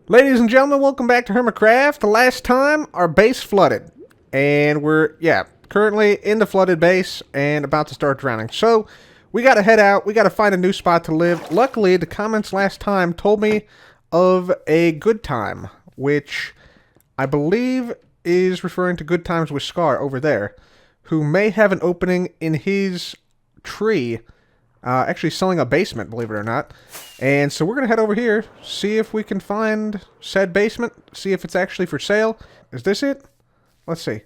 Ladies and gentlemen, welcome back to Hermitcraft. The last time, our base flooded. And we're, currently in the flooded base and about to start drowning. So, we gotta head out. We gotta find a new spot to live. Luckily, the comments last time told me of a good time, which I believe is referring to GoodTimesWithScar over there, who may have an opening in his tree. Actually selling a basement, believe it or not. And so we're going to head over here, see if we can find said basement, see if it's actually for sale. Is this it? Let's see.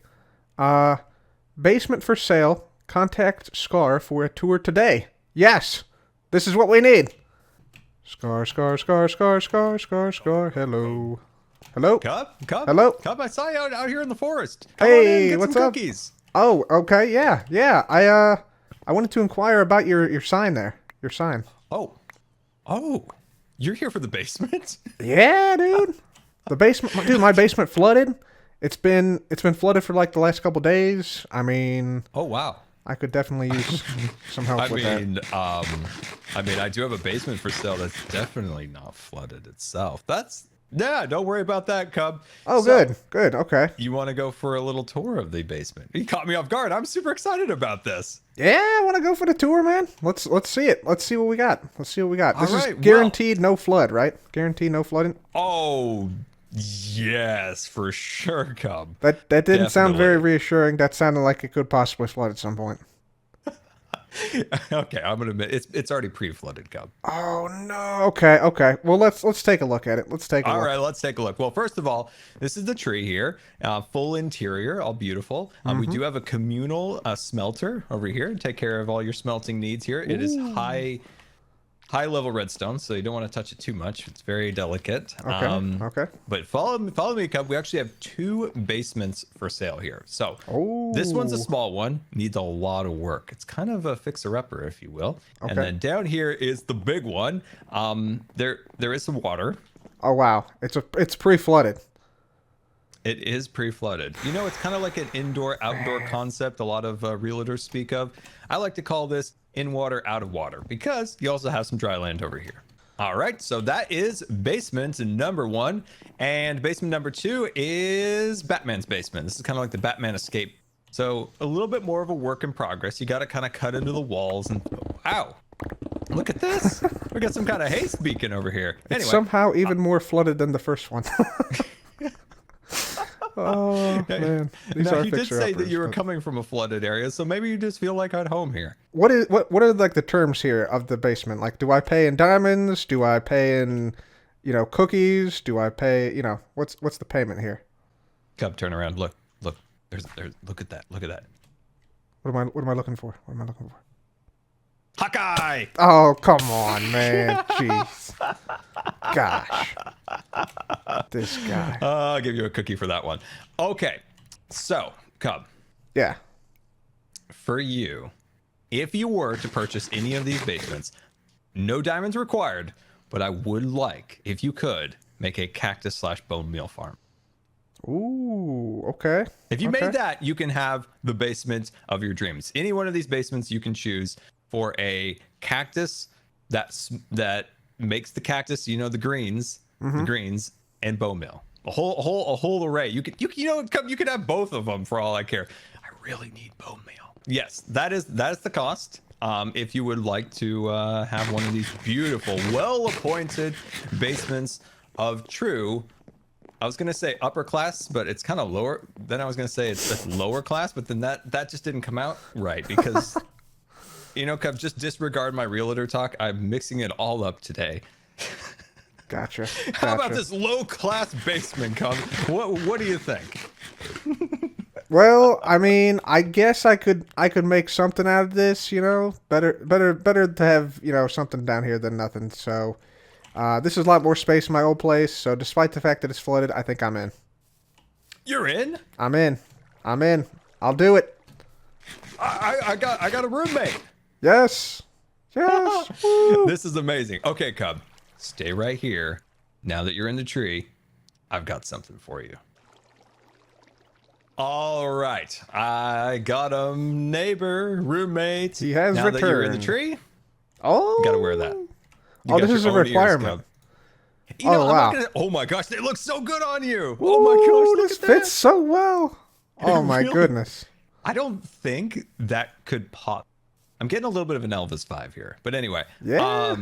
Basement for sale. Contact Scar for a tour today. Yes! This is what we need. Scar, Scar, Scar, Scar, Scar, Scar, Scar. Hello. Hello? Cub? Hello? Cub, I saw you out here in the forest. Come on Hey, in, get what's some up? cookies. Oh, okay, yeah. I wanted to inquire about your sign there. Your sign. Oh, you're here for the basement? Yeah, dude. The basement, dude. My basement flooded. It's been flooded for like the last couple days. I mean, Oh, wow. I could definitely use some help with that. I do have a basement for sale that's definitely not flooded itself. Don't worry about that, Cub. Oh, So, good. Okay. You want to go for a little tour of the basement? You caught me off guard. I'm super excited about this. Yeah, I want to go for the tour, man. Let's see it. Let's see what we got. This is right, guaranteed no flood, right? Guaranteed no flooding. Oh, yes, for sure, Cub. That didn't sound very Definitely. reassuring. That sounded like it could possibly flood at some point. Okay, I'm gonna admit it's already pre-flooded, Cub. Oh no. Okay. Well, let's take a look at it. Let's take a All look. right, let's take a look. Well, first of all, this is the tree here, full interior, all beautiful. We do have a communal smelter over here to take care of all your smelting needs here. It is high level redstone, so you don't want to touch it too much. It's very delicate. Okay. But follow me, Cub. We actually have two basements for sale here. So this one's a Oh. small one, needs a lot of work. It's kind of a fixer-upper, if you will. Okay. And then down here is the big one. There is some water. Oh wow. It's pre-flooded. It is pre-flooded. You know, it's kind of like an indoor-outdoor concept a lot of realtors speak of. I like to call this in water, out of water, because you also have some dry land over here. All right, so that is basement number one. And basement number two is Batman's basement. This is kind of like the Batman escape. So a little bit more of a work in progress. You got to kind of cut into the walls and, wow, look at this. We got some kind of haste beacon over here. Anyway. Somehow even more flooded than the first one. Oh man, these Now, are you did say that fixer-uppers, you were but- coming from a flooded area, so maybe you just feel like at home here. What are like the terms here of the basement? Like, do I pay in diamonds? Do I pay in, cookies? Do I pay, what's the payment here? Cub, turn around. Look. There's. Look at that. Look at that. What am I looking for? What am I looking for? Hawkeye. Oh come on, man, jeez, gosh, this guy. I'll give you a cookie for that one. Okay, so Cub, Yeah. for you, if you were to purchase any of these basements, no diamonds required, but I would like, if you could, make a cactus/bone meal farm. Ooh. Okay. If you Okay. made that, you can have the basement of your dreams. Any one of these basements you can choose for a cactus that makes the cactus, the greens, and bone meal. A whole array. You could have both of them for all I care. I really need bone meal. Yes, that is the cost. If you would like to have one of these beautiful, well-appointed basements of true. I was gonna say upper class, but it's kind of lower. Then I was gonna say it's lower class, but then that just didn't come out right because, Cub, just disregard my realtor talk. I'm mixing it all up today. Gotcha. How about this low class basement, Cub? What do you think? Well, I mean, I guess I could make something out of this, Better to have, something down here than nothing. So, this is a lot more space in my old place, so despite the fact that it's flooded, I think I'm in. You're in? I'm in. I'll do it. I got a roommate. Yes. Woo. This is amazing. Okay, Cub, stay right here. Now that you're in the tree, I've got something for you. All right, I got a neighbor, roommate. He has now that you're in the returned. tree, Oh. you gotta wear that. You Oh, got this is a your own ears, requirement. Cub. You know, Oh, I'm not wow. gonna. Oh my gosh, they look so good on you. Ooh, Oh my gosh, look this at fits that. so well. Oh, my Really- goodness. I don't think that could pop. I'm getting a little bit of an Elvis vibe here, but anyway, Yeah.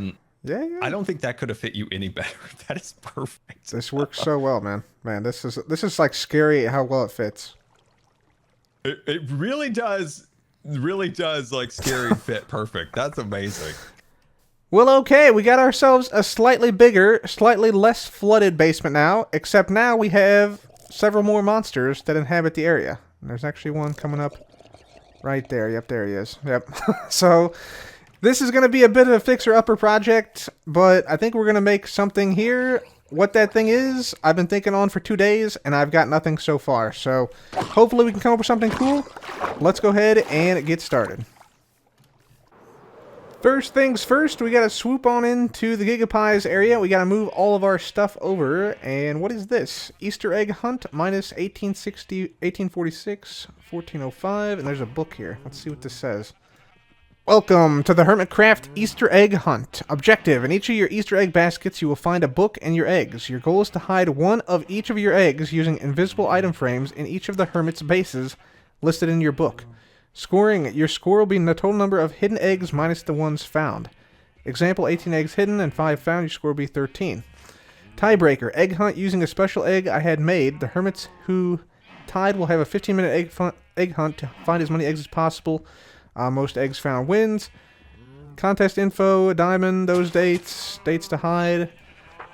Yeah, I yeah. don't think that could have fit you any better. That is perfect. This works so well, man. Man, this is like scary how well it fits. It really does like scary fit perfect. That's amazing. Well, okay, we got ourselves a slightly bigger, slightly less flooded basement now, except now we have several more monsters that inhabit the area. And there's actually one coming up right there. Yep, there he is. Yep. So, this is going to be a bit of a fixer-upper project, but I think we're going to make something here. What that thing is, I've been thinking on for 2 days, and I've got nothing so far. So, hopefully we can come up with something cool. Let's go ahead and get started. First things first, we gotta swoop on into the GigaPies area. We gotta move all of our stuff over. And what is this? Easter egg hunt minus 1860, 1846, 1405. And there's a book here. Let's see what this says. Welcome to the Hermitcraft Easter egg hunt. Objective: in each of your Easter egg baskets, you will find a book and your eggs. Your goal is to hide one of each of your eggs using invisible item frames in each of the hermit's bases listed in your book. Scoring: your score will be the total number of hidden eggs minus the ones found. Example: 18 eggs hidden and 5 found. Your score will be 13. Tiebreaker: egg hunt using a special egg I had made. The hermits who tied will have a 15-minute egg hunt to find as many eggs as possible. Most eggs found wins. Contest info: a diamond, those dates, dates to hide,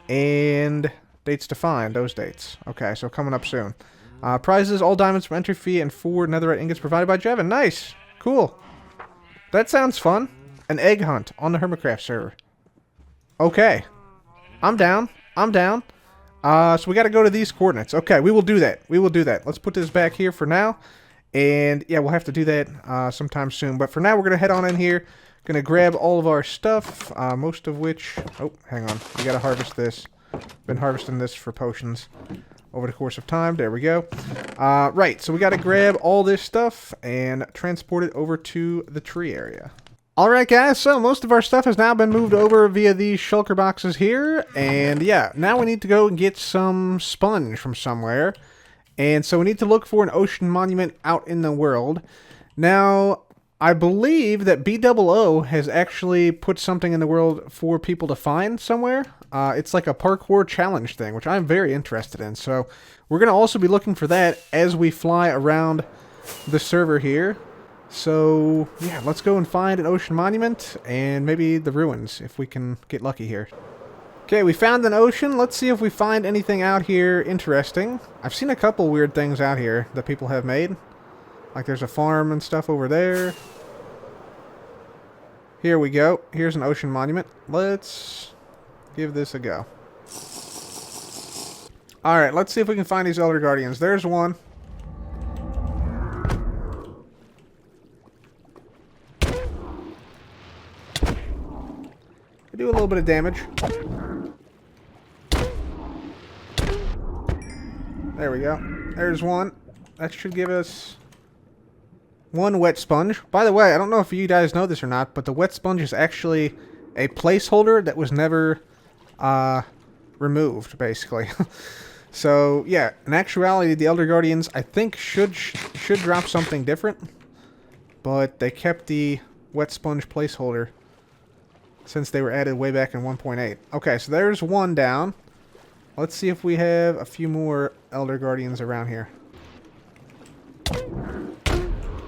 and dates to find, those dates. Okay, so coming up soon. Prizes: all diamonds from entry fee and 4 netherite ingots provided by Jevin. Nice. Cool. That sounds fun. An egg hunt on the Hermitcraft server. Okay. I'm down. I'm down. So we got to go to these coordinates. Okay, we will do that. We will do that. Let's put this back here for now. And yeah, we'll have to do that sometime soon. But for now, we're going to head on in here. Going to grab all of our stuff. Most of which... Oh, hang on. We got to harvest this. Been harvesting this for potions over the course of time. There we go. Right, so we got to grab all this stuff and transport it over to the tree area. Alright guys, so most of our stuff has now been moved over via these shulker boxes here. And yeah, now we need to go and get some sponge from somewhere. And so we need to look for an ocean monument out in the world. Now, I believe that Bdub has actually put something in the world for people to find somewhere. It's like a parkour challenge thing, which I'm very interested in. So we're going to also be looking for that as we fly around the server here. So yeah, let's go and find an ocean monument and maybe the ruins if we can get lucky here. Okay, we found an ocean. Let's see if we find anything out here interesting. I've seen a couple weird things out here that people have made. Like there's a farm and stuff over there. Here we go. Here's an ocean monument. Let's give this a go. Alright, let's see if we can find these Elder Guardians. There's one. They do a little bit of damage. There we go. There's one. That should give us one wet sponge. By the way, I don't know if you guys know this or not, but the wet sponge is actually a placeholder that was never removed, basically. So, yeah, in actuality, the Elder Guardians, I think, should drop something different. But they kept the wet sponge placeholder since they were added way back in 1.8. Okay, so there's one down. Let's see if we have a few more Elder Guardians around here.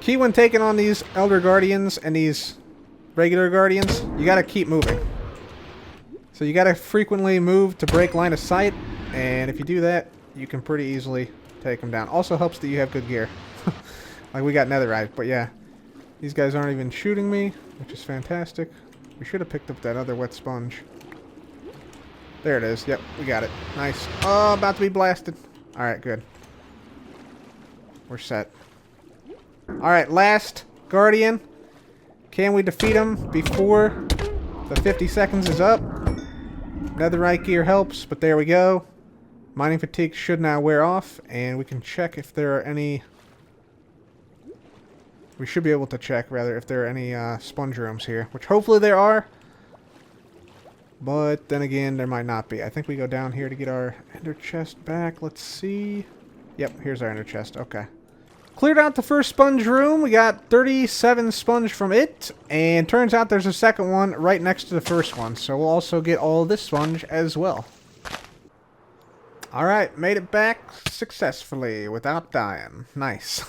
Key when taking on these Elder Guardians and these regular Guardians, you gotta keep moving. So you gotta frequently move to break line of sight, and if you do that, you can pretty easily take them down. Also helps that you have good gear. Like we got netherite, but yeah. These guys aren't even shooting me, which is fantastic. We should have picked up that other wet sponge. There it is. Yep, we got it. Nice. Oh, about to be blasted. Alright, good. We're set. Alright, last Guardian. Can we defeat him before the 50 seconds is up? Netherite gear helps, but there we go. Mining fatigue should now wear off, and we can check if there are any... We should be able to check, rather, if there are any sponge rooms here, which hopefully there are. But then again, there might not be. I think we go down here to get our ender chest back. Let's see. Yep, here's our ender chest. Okay. Cleared out the first sponge room. We got 37 sponge from it. And turns out there's a second one right next to the first one. So we'll also get all this sponge as well. Alright, made it back successfully without dying. Nice.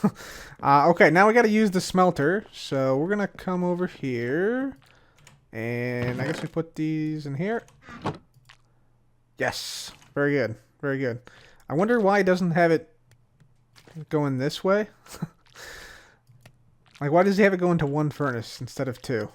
Okay, now we got to use the smelter. So we're going to come over here. And I guess we put these in here. Yes. Very good. Very good. I wonder why it doesn't have it going this way. Like, why does he have it go into one furnace instead of two?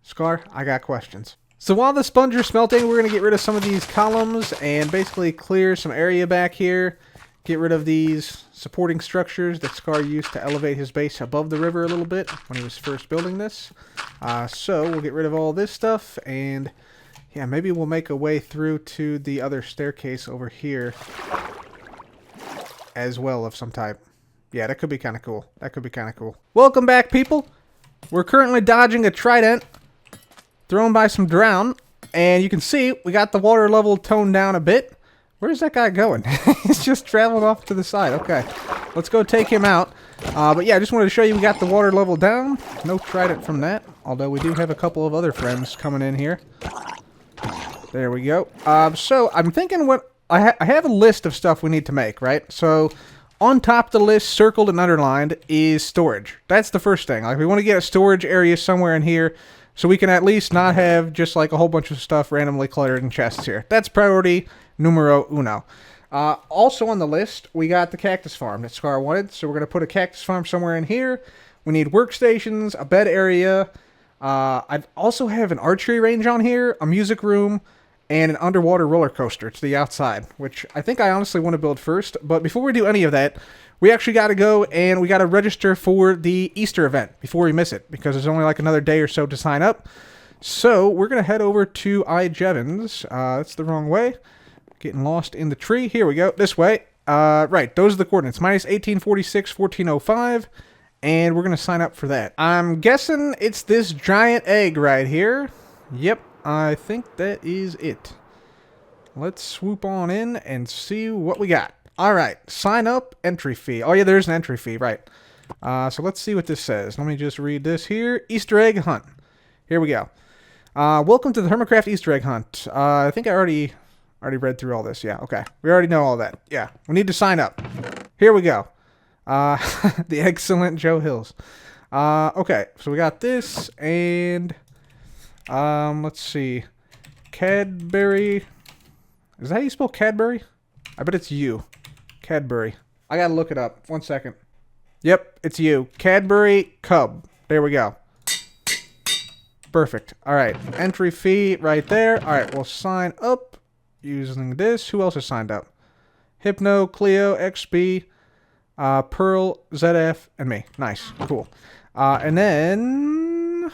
Scar, I got questions. So while the sponge are smelting, we're going to get rid of some of these columns and basically clear some area back here. Get rid of these supporting structures that Scar used to elevate his base above the river a little bit when he was first building this. So we'll get rid of all this stuff, and yeah, maybe we'll make a way through to the other staircase over here as well of some type. Yeah, that could be kind of cool. That could be kind of cool. Welcome back, people. We're currently dodging a trident thrown by some drown, and you can see we got the water level toned down a bit. Where's that guy going? He's just traveling off to the side. Okay, let's go take him out. But yeah, I just wanted to show you we got the water level down. No trident from that, although we do have a couple of other friends coming in here. There we go. So I'm thinking what I have a list of stuff we need to make, right? So on top of the list, circled and underlined, is storage. That's the first thing. Like, we want to get a storage area somewhere in here so we can at least not have just like a whole bunch of stuff randomly cluttered in chests here. That's priority numero uno. Also on the list, we got the cactus farm that Scar wanted. So we're going to put a cactus farm somewhere in here. We need workstations, a bed area. I also have an archery range on here, a music room, and an underwater roller coaster to the outside, which I think I honestly want to build first. But before we do any of that, we actually got to go and we got to register for the Easter event before we miss it, because there's only like another day or so to sign up. So we're going to head over to iJevons. That's the wrong way. Getting lost in the tree. Here we go. This way. Right. Those are the coordinates. Minus 1846, 1405. And we're going to sign up for that. I'm guessing it's this giant egg right here. Yep. I think that is it. Let's swoop on in and see what we got. All right. Sign up. Entry fee. Oh, yeah, there's an entry fee. Right. So let's see what this says. Let me just read this here. Easter egg hunt. Here we go. Welcome to the Hermitcraft Easter egg hunt. I think I already read through all this. Yeah, okay. We already know all that. Yeah, we need to sign up. Here we go. The excellent Joe Hills. Okay, so we got this, and let's see. Cadbury. Is that how you spell Cadbury? I bet it's you. Cadbury. I gotta look it up. 1 second. Yep, it's you. Cadbury Cub. There we go. Perfect. All right, entry fee right there. All right, we'll sign up using this. Who else has signed up? Hypno, Cleo, XB, Pearl, ZF, and me. Nice. Cool. And then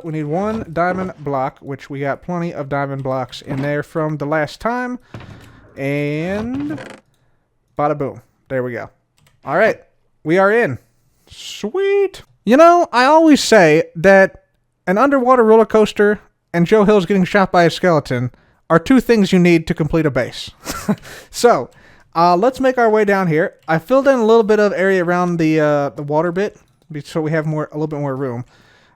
we need one diamond block, which we got plenty of diamond blocks in there from the last time. And bada boom. There we go. All right. We are in. Sweet. You know, I always say that an underwater roller coaster and Joe Hill's getting shot by a skeleton are two things you need to complete a base. So, let's make our way down here. I filled in a little bit of area around the water bit, so we have a little bit more room.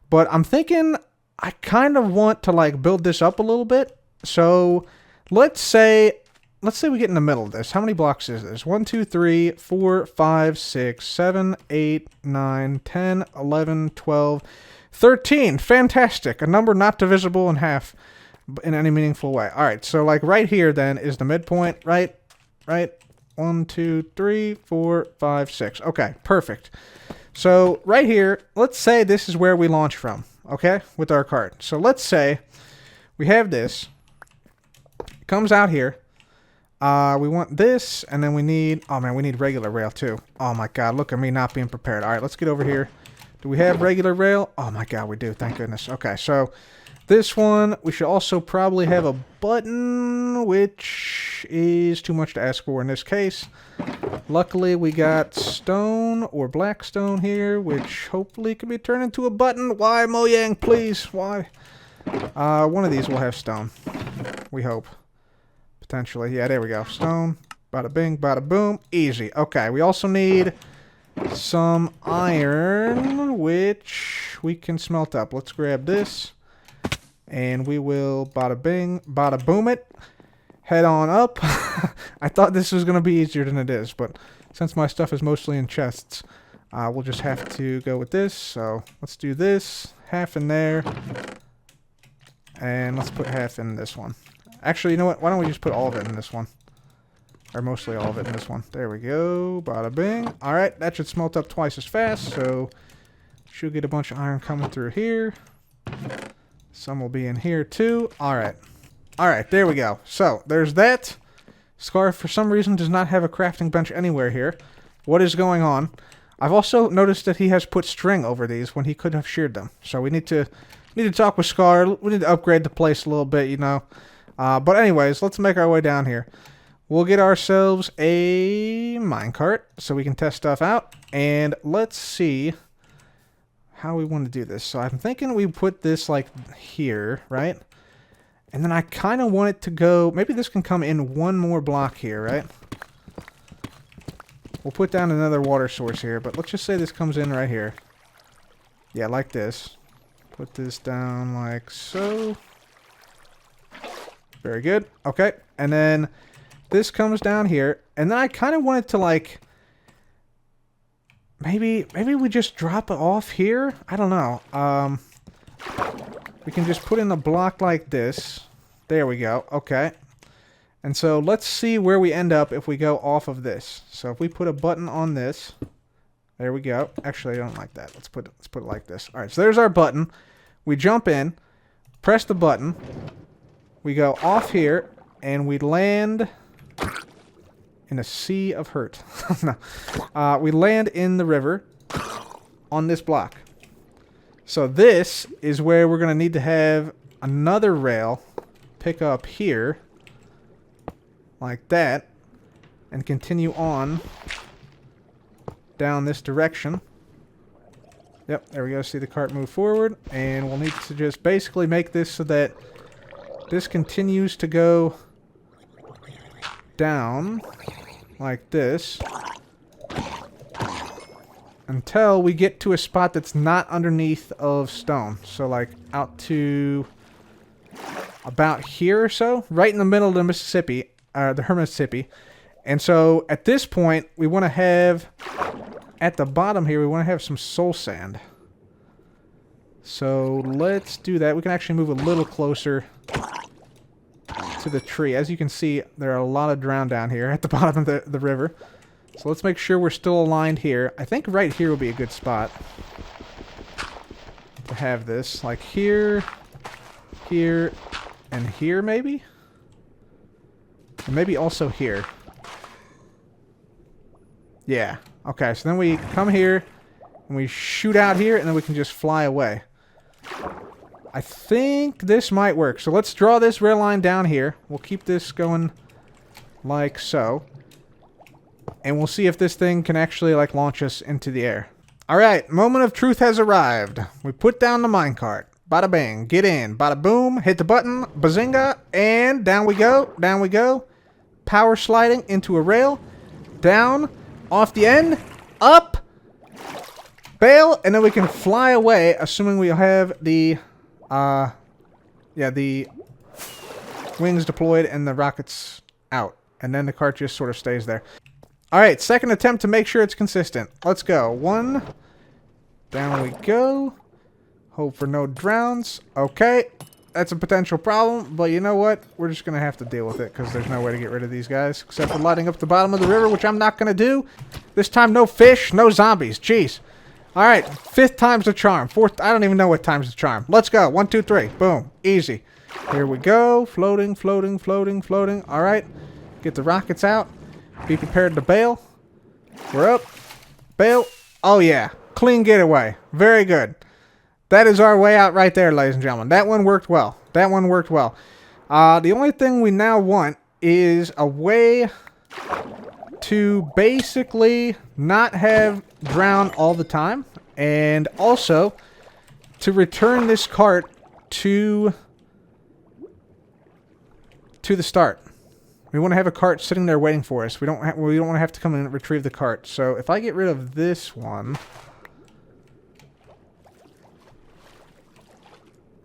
But I'm thinking I kind of want to like build this up a little bit. So, let's say we get in the middle of this. How many blocks is this? 1, 2, 3, 4, 5, 6, 7, 8, 9, 10, 11, 12, 13. Fantastic. A number not divisible in half in any meaningful way. All right, so like right here then is the midpoint, right? 1, 2, 3, 4, 5, 6. Okay, perfect. So right here, let's say this is where we launch from, okay, with our cart. So let's say we have this. It comes out here. We want this, and then we need, oh man, we need regular rail too. Oh my god, look at me not being prepared. All right, let's get over here. Do we have regular rail? Oh my god, we do, thank goodness. Okay, so this one, we should also probably have a button, which is too much to ask for in this case. Luckily, we got stone or black stone here, which hopefully can be turned into a button. Why, Mojang, please? Why? One of these will have stone. We hope. Potentially. Yeah, there we go. Stone. Bada bing, bada boom. Easy. Okay, we also need some iron, which we can smelt up. Let's grab this. And we will bada bing, bada boom it. Head on up. I thought this was going to be easier than it is, but since my stuff is mostly in chests, we'll just have to go with this. So let's do this. Half in there. And let's put half in this one. Actually, you know what? Why don't we just put all of it in this one? Or mostly all of it in this one. There we go. Bada bing. Alright, that should smelt up twice as fast, so should get a bunch of iron coming through here. Some will be in here too. Alright. Alright, there we go. So, there's that. Scar, for some reason, does not have a crafting bench anywhere here. What is going on? I've also noticed that he has put string over these when he could have sheared them. So we need to talk with Scar. We need to upgrade the place a little bit, you know. But anyways, let's make our way down here. We'll get ourselves a minecart so we can test stuff out. And let's see how we want to do this. So I'm thinking we put this like here, right? And then I kind of want it to go... Maybe this can come in one more block here, right? We'll put down another water source here, but let's just say this comes in right here. Yeah, like this. Put this down like so. Very good. Okay. And then this comes down here. And then I kind of want it to like... Maybe we just drop it off here? I don't know. We can just put in a block like this. There we go. Okay. And so let's see where we end up if we go off of this. So if we put a button on this, there we go. Actually, I don't like that. Let's put it like this. All right. So there's our button. We jump in, press the button. We go off here, and we land in a sea of hurt. No. We land in the river on this block. So this is where we're going to need to have another rail pick up here, like that, and continue on down this direction. Yep, there we go. See the cart move forward, and we'll need to just basically make this so that this continues to go down like this until we get to a spot that's not underneath of stone. So like out to about here or so, right in the middle of the Mississippi, the Hermitcraft. And so at this point, we want to have, at the bottom here, we want to have some soul sand. So let's do that. We can actually move a little closer to the tree. As you can see, there are a lot of drown down here at the bottom of the river. So let's make sure we're still aligned here. I think right here will be a good spot to have this. Like here, here, and here maybe? And maybe also here. Yeah. Okay, so then we come here, and we shoot out here, and then we can just fly away. I think this might work. So let's draw this rail line down here. We'll keep this going like so. And we'll see if this thing can actually like launch us into the air. Alright, moment of truth has arrived. We put down the minecart. Bada bang, get in. Bada boom, hit the button, bazinga, and down we go, down we go. Power sliding into a rail. Down, off the end, up, bail, and then we can fly away, assuming we have the, the wings deployed and the rockets out. And then the cart just sort of stays there. Alright, second attempt to make sure it's consistent. Let's go. One. Down we go. Hope for no drowns. Okay. That's a potential problem, but you know what? We're just going to have to deal with it because there's no way to get rid of these guys except for lighting up the bottom of the river, which I'm not going to do. This time, no fish, no zombies. Jeez. Alright, fifth time's the charm. Fourth, I don't even know what time's the charm. Let's go. 1, 2, 3. Boom. Easy. Here we go. Floating, floating, floating, floating. Alright. Get the rockets out. Be prepared to bail. We're up. Bail. Oh, yeah. Clean getaway. Very good. That is our way out right there, ladies and gentlemen. That one worked well. That one worked well. The only thing we now want is a way to basically not have drown all the time. And also to return this cart to the start. We want to have a cart sitting there waiting for us. We don't want to have to come and retrieve the cart. So if I get rid of this one,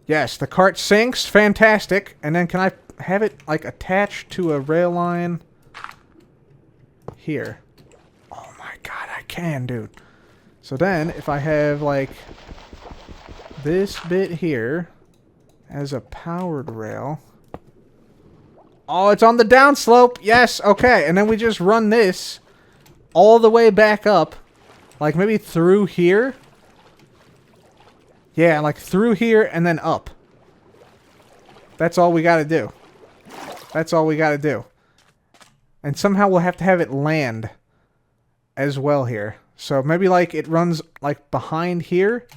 yes, the cart sinks. Fantastic. And then can I have it like attached to a rail line here? Oh my god, I can, dude. So then if I have like this bit here as a powered rail. Oh, it's on the downslope. Yes, okay. And then we just run this all the way back up. Like maybe through here. Yeah, like through here and then up. That's all we gotta do. That's all we gotta do. And somehow we'll have to have it land as well here. So maybe like it runs like behind here.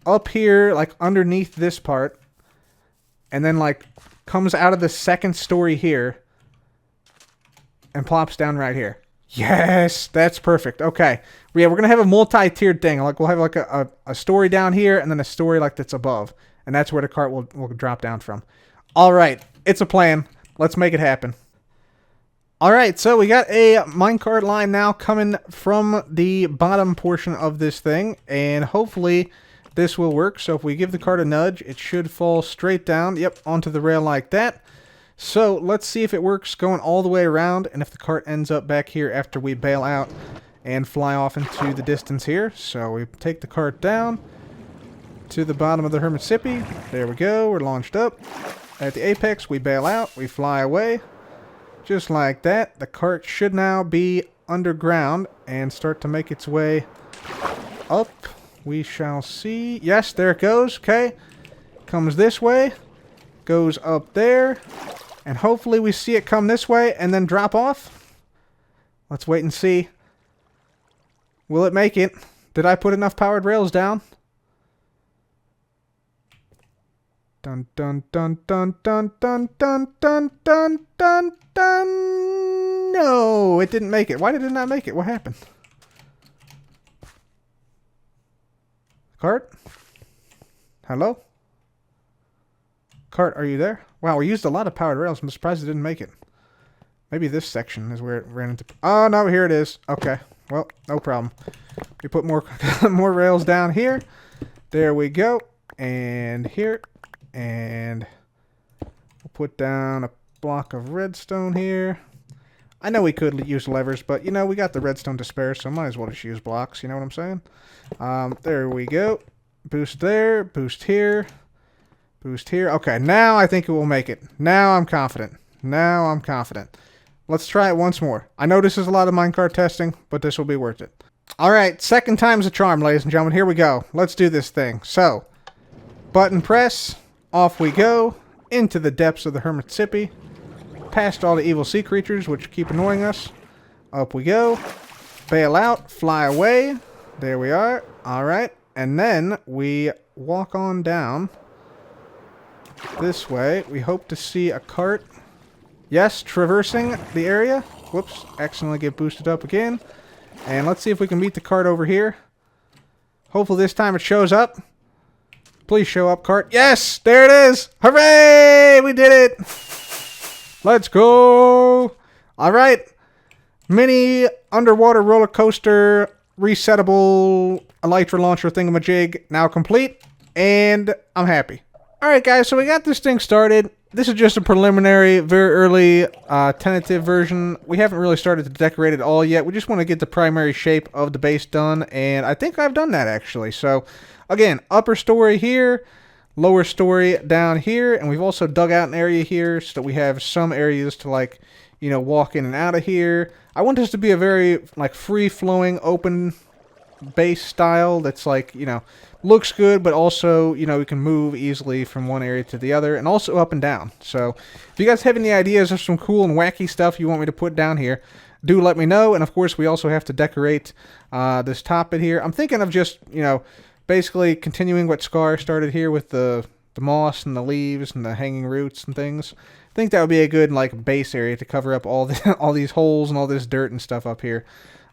Up here, like underneath this part. And then like comes out of the second story here and plops down right here. Yes, that's perfect. Okay. Yeah, we're going to have a multi-tiered thing. Like we'll have like a story down here and then a story like that's above. And that's where the cart will drop down from. All right. It's a plan. Let's make it happen. All right. So we got a minecart line now coming from the bottom portion of this thing. And hopefully this will work. So if we give the cart a nudge, it should fall straight down. Yep, onto the rail like that. So let's see if it works going all the way around and if the cart ends up back here after we bail out and fly off into the distance here. So we take the cart down to the bottom of the Hermitcraft. There we go. We're launched up. At the apex, we bail out. We fly away. Just like that. The cart should now be underground and start to make its way up. We shall see. Yes, there it goes. Okay. Comes this way. Goes up there. And hopefully we see it come this way and then drop off. Let's wait and see. Will it make it? Did I put enough powered rails down? Dun dun dun dun dun dun dun dun dun dun dun. No, it didn't make it. Why did it not make it? What happened? Cart? Hello? Cart, are you there? Wow, we used a lot of powered rails. I'm surprised it didn't make it. Maybe this section is where it ran into... Oh, no, here it is. Okay. Well, no problem. We put more more rails down here. There we go. And here. And we'll put down a block of redstone here. I know we could use levers, but, you know, we got the redstone to spare, so might as well just use blocks. You know what I'm saying? There we go. Boost there. Boost here. Boost here. Okay, now I think it will make it. Now I'm confident. Now I'm confident. Let's try it once more. I know this is a lot of minecart testing, but this will be worth it. All right, second time's a charm, ladies and gentlemen. Here we go. Let's do this thing. So, button press. Off we go. Into the depths of the Hermitcraft. Past all the evil sea creatures, which keep annoying us. Up we go. Bail out. Fly away. There we are. All right. And then we walk on down this way. We hope to see a cart. Yes, traversing the area. Whoops. Accidentally get boosted up again. And let's see if we can meet the cart over here. Hopefully this time it shows up. Please show up, cart. Yes! There it is! Hooray! We did it! Let's go! Alright. Mini underwater roller coaster resettable elytra launcher thingamajig now complete. And I'm happy. Alright guys, so we got this thing started. This is just a preliminary, very early, tentative version. We haven't really started to decorate it all yet. We just want to get the primary shape of the base done, and I think I've done that actually. So, again, upper story here, lower story down here, and we've also dug out an area here so that we have some areas to, like, you know, walk in and out of here. I want this to be a very, like, free-flowing, open base style that's, like, you know, looks good, but also, you know, we can move easily from one area to the other, and also up and down. So, if you guys have any ideas of some cool and wacky stuff you want me to put down here, do let me know. And, of course, we also have to decorate this top bit here. I'm thinking of just, you know, basically continuing what Scar started here with the moss and the leaves and the hanging roots and things. I think that would be a good, like, base area to cover up all these holes and all this dirt and stuff up here.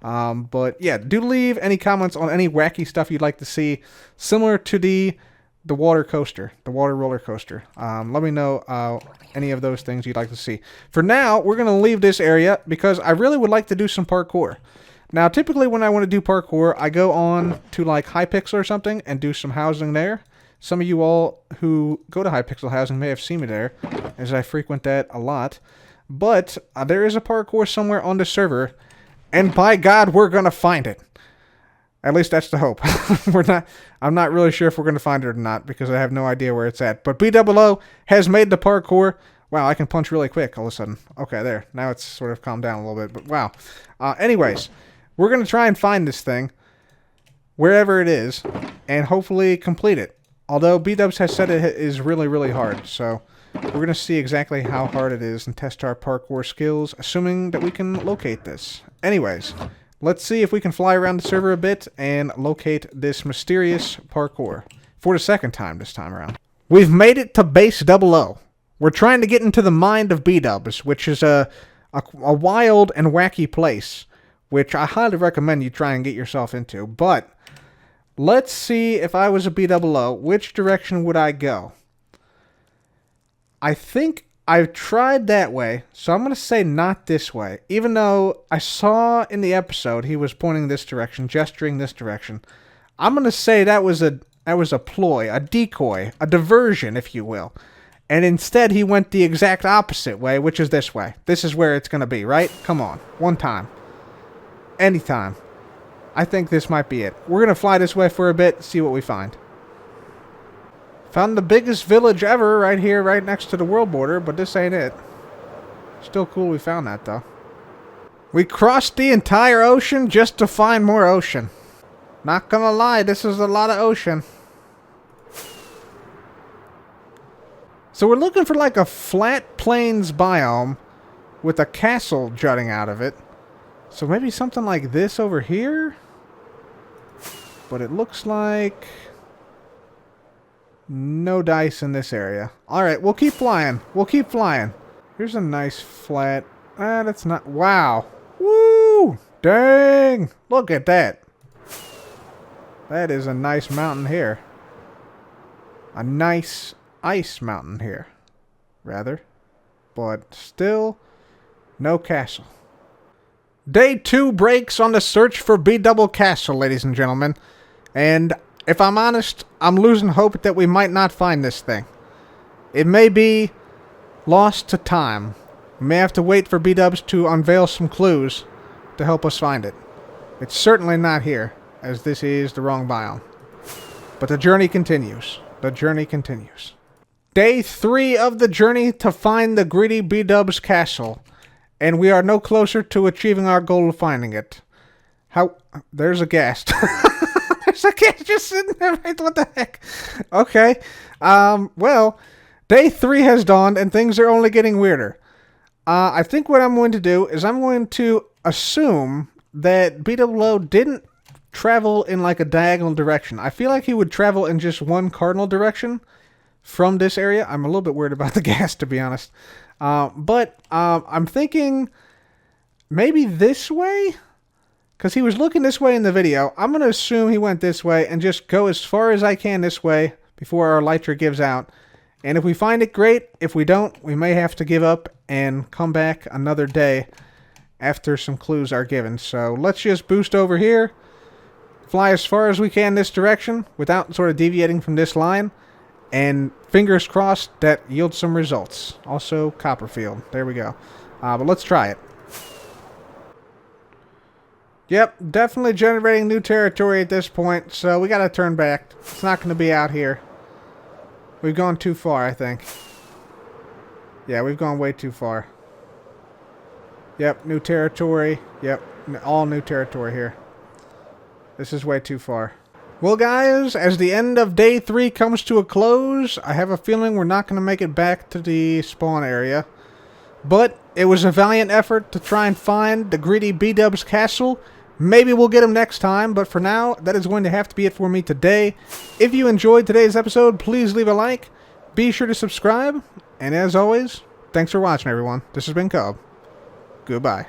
But yeah, do leave any comments on any wacky stuff you'd like to see, similar to the the water coaster, the water roller coaster. Let me know any of those things you'd like to see. For now, we're going to leave this area because I really would like to do some parkour. Now, typically when I want to do parkour, I go on to like Hypixel or something and do some housing there. Some of you all who go to Hypixel housing may have seen me there, as I frequent that a lot. But there is a parkour somewhere on the server, and by God, we're going to find it. At least that's the hope. I'm not really sure if we're going to find it or not, because I have no idea where it's at. But Bdub has made the parkour. Wow, I can punch really quick all of a sudden. Okay, there. Now it's sort of calmed down a little bit, but wow. Anyways, we're going to try and find this thing, wherever it is, and hopefully complete it. Although Bdubs has said it is really, really hard, so we're going to see exactly how hard it is and test our parkour skills, assuming that we can locate this. Anyways, let's see if we can fly around the server a bit and locate this mysterious parkour. For the second time this time around. We've made it to base 00. We're trying to get into the mind of Bdubs, which is a wild and wacky place, which I highly recommend you try and get yourself into. But let's see, if I was a Bdub, which direction would I go? I think I've tried that way, so I'm going to say not this way. Even though I saw in the episode he was pointing this direction, gesturing this direction. I'm going to say that was a ploy, a decoy, a diversion, if you will. And instead he went the exact opposite way, which is this way. This is where it's going to be, right? Come on. One time. Anytime. I think this might be it. We're going to fly this way for a bit, see what we find. Found the biggest village ever right here, right next to the world border, but this ain't it. Still cool we found that, though. We crossed the entire ocean just to find more ocean. Not gonna lie, this is a lot of ocean. So we're looking for like a flat plains biome with a castle jutting out of it. So maybe something like this over here? But it looks like no dice in this area. Alright, we'll keep flying. We'll keep flying. Here's a nice flat... that's not... Wow. Woo! Dang! Look at that. That is a nice mountain here. A nice ice mountain here. Rather. But still, no castle. Day 2 breaks on the search for Bdub Castle, ladies and gentlemen. And if I'm honest, I'm losing hope that we might not find this thing. It may be lost to time. We may have to wait for Bdubs to unveil some clues to help us find it. It's certainly not here, as this is the wrong biome. But the journey continues. The journey continues. Day 3 of the journey to find the greedy Bdub's castle. And we are no closer to achieving our goal of finding it. How? There's a ghast. There's a ghast just sitting there. Right? What the heck? Okay. Well, day 3 has dawned and things are only getting weirder. I think what I'm going to do is I'm going to assume that Bdub didn't travel in like a diagonal direction. I feel like he would travel in just one cardinal direction from this area. I'm a little bit worried about the ghast, to be honest. But I'm thinking maybe this way? Because he was looking this way in the video. I'm going to assume he went this way and just go as far as I can this way before our elytra gives out. And if we find it, great. If we don't, we may have to give up and come back another day after some clues are given. So let's just boost over here, fly as far as we can this direction without sort of deviating from this line. And fingers crossed that yields some results. Also, Copperfield. There we go. But let's try it. Yep, definitely generating new territory at this point, so we gotta turn back. It's not gonna be out here. We've gone too far, I think. Yeah, we've gone way too far. Yep, new territory. Yep, all new territory here. This is way too far. Well, guys, as the end of day 3 comes to a close, I have a feeling we're not going to make it back to the spawn area. But it was a valiant effort to try and find the greedy Bdub's castle. Maybe we'll get him next time, but for now, that is going to have to be it for me today. If you enjoyed today's episode, please leave a like. Be sure to subscribe. And as always, thanks for watching, everyone. This has been Cub. Goodbye.